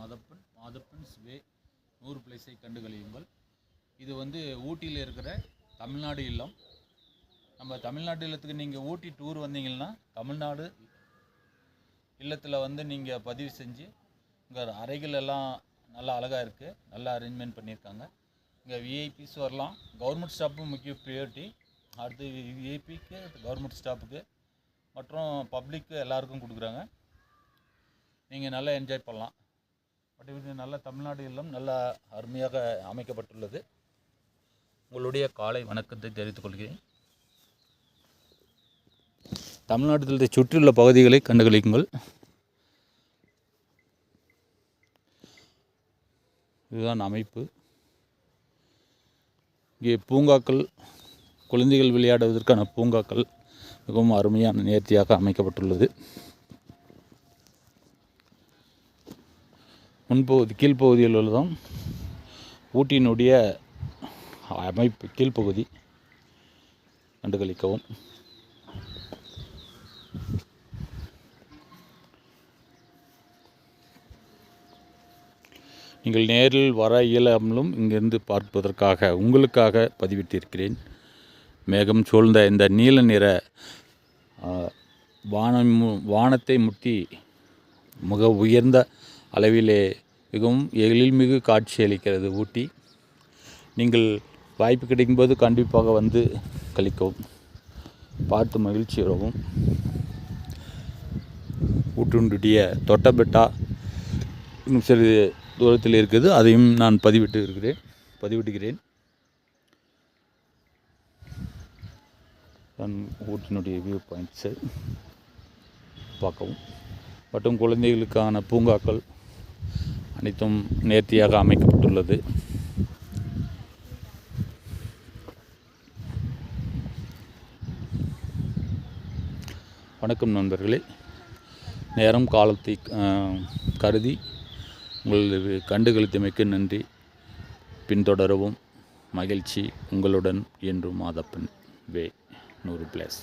மாதப்பன்ஸ் வே 100 பிளேஸை கண்டுகளியுங்கள். இது ஊட்டியில் இருக்கிற தமிழ்நாடு இல்லம். நம்ம தமிழ்நாடு இல்லத்துக்கு நீங்கள் ஊட்டி டூர் வந்தீங்கன்னா தமிழ்நாடு இல்லத்தில் நீங்கள் பதிவு செஞ்சு இங்கே அறைகள் எல்லாம் நல்லா அழகாக இருக்குது, நல்லா அரேஞ்ச்மெண்ட் பண்ணியிருக்காங்க. இங்கே விஐபிஸ் வரலாம். கவர்மெண்ட் ஸ்டாஃப்பும் முக்கிய ப்ரியாரிட்டி. அடுத்து விஐபிக்கு, கவர்மெண்ட் ஸ்டாஃபுக்கு மற்றும் பப்ளிக்கு எல்லாருக்கும் கொடுக்குறாங்க. நீங்கள் நல்லா என்ஜாய் பண்ணலாம். பட் இது நல்ல தமிழ்நாடு இல்லம் நல்லா அருமையாக அமைக்கப்பட்டுள்ளது. உங்களுடைய காலை வணக்கத்தை தெரிவித்துக் கொள்கிறேன். தமிழ்நாட்டில் சுற்றியுள்ள பகுதிகளை கண்டுகளிக்குங்கள். இதுதான் அமைப்பு. இங்கே பூங்காக்கள், குழந்தைகள் விளையாடுவதற்கான பூங்காக்கள் மிகவும் அருமையான நேர்த்தியாக அமைக்கப்பட்டுள்ளது. முன்பகுதி கீழ்ப்பகுதியில் உள்ளதும் ஊட்டியினுடைய அமைப்பு கீழ்ப்பகுதி கண்டுகளிக்கவும். நீங்கள் நேரில் வர இயலாமலும் இங்கிருந்து பார்ப்பதற்காக உங்களுக்காக பதிவிட்டிருக்கிறேன். மேகம் சூழ்ந்த இந்த நீல நிற வானத்தை முட்டி மிக உயர்ந்த அளவிலே மிகவும் எழில்மிகு காட்சி அளிக்கிறது ஊட்டி. நீங்கள் வாய்ப்பு கிடைக்கும்போது கண்டிப்பாக வந்து கழிக்கவும், பார்த்து மகிழ்ச்சி வரவும். ஊட்டினுடைய தொட்டபெட்டா இன்னும் சிறிது தூரத்தில் இருக்குது, அதையும் நான் பதிவிட்டுகிறேன். ஊட்டினுடைய வியூ பாயிண்ட்ஸை பார்க்கவும். மற்றும் குழந்தைகளுக்கான பூங்காக்கள் அனைத்தும் நேர்த்தியாக அமைக்கப்பட்டுள்ளது. வணக்கம் நண்பர்களே. நேரம் காலத்தை கருதி உங்களது கண்டுகளித்தமைக்கு நன்றி. பின்தொடரவும். மகிழ்ச்சி. உங்களுடன் என்றும் மாதப்பன் வே 100 பிளேஸ்.